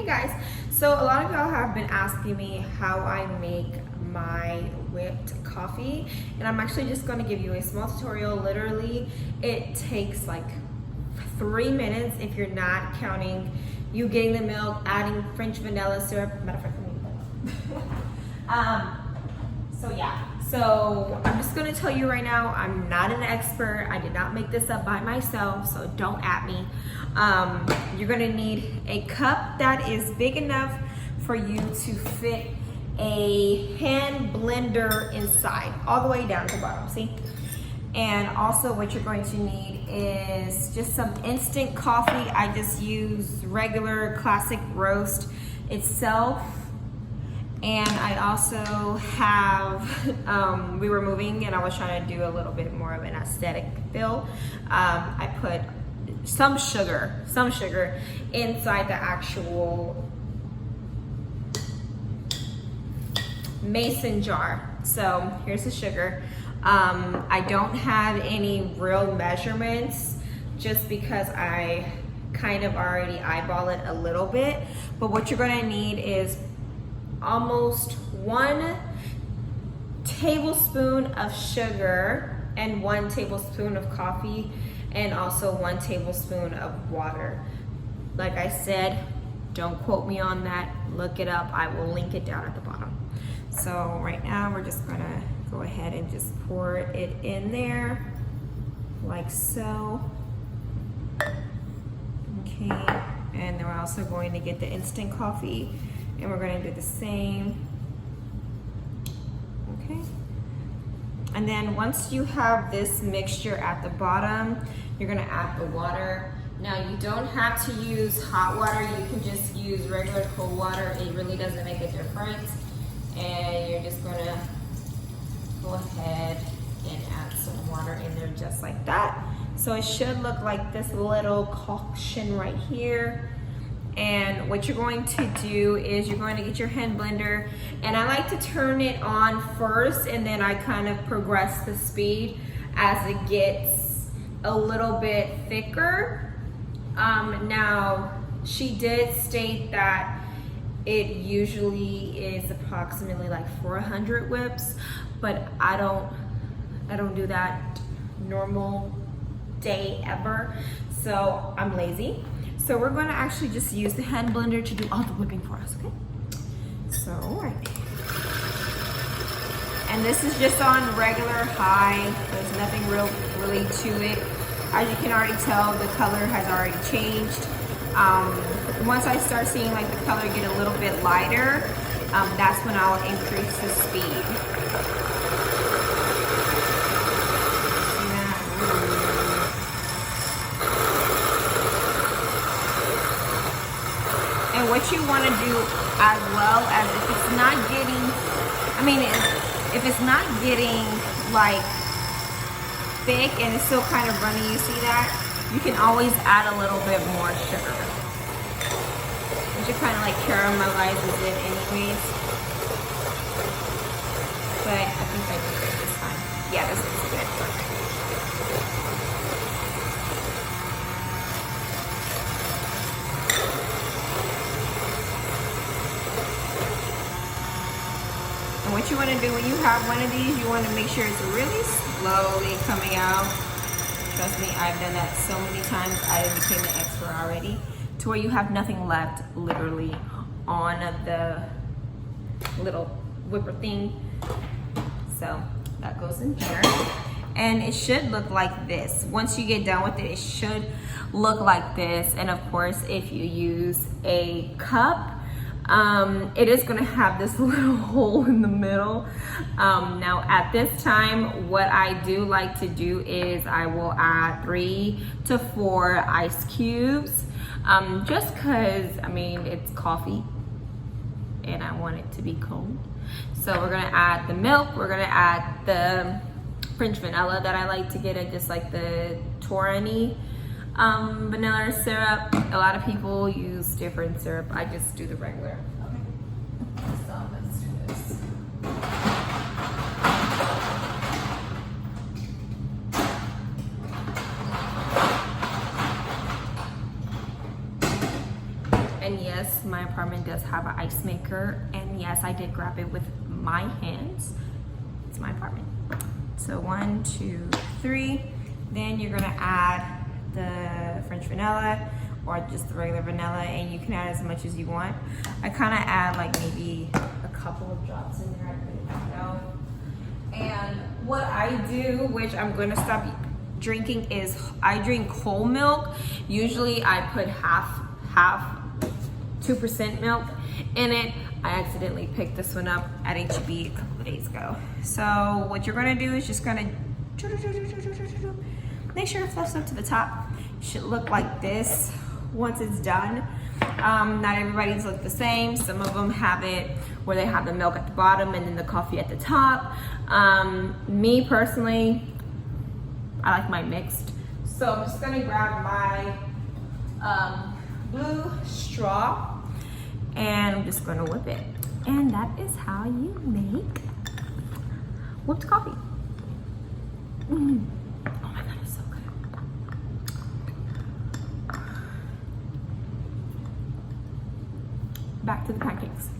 Hey guys, so a lot of y'all have been asking me how I make my whipped coffee, and I'm actually just going to give you a small tutorial. Literally, it takes like 3 minutes if you're not counting you getting the milk, adding French vanilla syrup. Matter of fact, so I'm just going to tell you right now, I'm not an expert. I did not make this up by myself, so don't at me. You're going to need a cup that is big enough for you to fit a hand blender inside, all the way down to the bottom, see? And also what you're going to need is just some instant coffee. I just use regular classic roast itself. And I also have, we were moving and I was trying to do a little bit more of an aesthetic feel. I put some sugar inside the actual mason jar. So here's the sugar. I don't have any real measurements just because I kind of already eyeball it a little bit. But what you're gonna need is almost 1 tablespoon of sugar and 1 tablespoon of coffee, and also 1 tablespoon of water. Like I said, don't quote me on that, look it up. I will link it down at the bottom. So right now we're just gonna go ahead and just pour it in there like so. Okay, and then we're also going to get the instant coffee and we're going to do the same. Okay, and then once you have this mixture at the bottom, you're going to add the water. Now you don't have to use hot water, you can just use regular cold water. It really doesn't make a difference. And you're just going to go ahead and add some water in there just like that. So it should look like this little concoction right here. And what you're going to do is you're going to get your hand blender, and I like to turn it on first and then I kind of progress the speed as it gets a little bit thicker. Now she did state that it usually is approximately like 400 whips, but I don't do that normal day ever, so I'm lazy. So we're going to actually just use the hand blender to do all the whipping for us, okay? So, all right. And this is just on regular high. There's nothing really to it. As you can already tell, the color has already changed. Once I start seeing like the color get a little bit lighter, that's when I'll increase the speed. And what you want to do as well as if it's not getting, if it's not getting like thick and it's still kind of runny, you see that? You can always add a little bit more sugar. It just kind of like caramelizes it anyways. But I think I did it this time. Yeah, this looks good. And what you want to do when you have one of these, you want to make sure it's really slowly coming out. Trust me, I've done that so many times. I became an expert already, to where you have nothing left literally on the little whipper thing. So that goes in here. And it should look like this. Once you get done with it, it should look like this. And of course, if you use a cup, it is going to have this little hole in the middle. Now at this time, what I do like to do is I will add 3 to 4 ice cubes, just because it's coffee and I want it to be cold. So we're going to add the milk, we're going to add the French vanilla that I like to get at, just like the Torani vanilla syrup. A lot of people use different syrup. I just do the regular. Okay. So let's do this. And yes, my apartment does have an ice maker. And yes, I did grab it with my hands. It's my apartment. So 1, 2, 3. Then you're gonna add the French vanilla or just the regular vanilla, and you can add as much as you want. I kind of add like maybe a couple of drops in there. I really don't know. And what I do, which I'm gonna stop drinking, is I drink whole milk. Usually I put half 2% milk in it. I accidentally picked this one up at HEB a couple of days ago. So what you're gonna do is just gonna make sure it fluffs up to the top. It should look like this once it's done. Not everybody's look the same. Some of them have it where they have the milk at the bottom and then the coffee at the top. Me personally, I like mine mixed. So I'm just gonna grab my blue straw and I'm just gonna whip it. And that is how you make whipped coffee. Oh my God, it's so good. Back to the pancakes.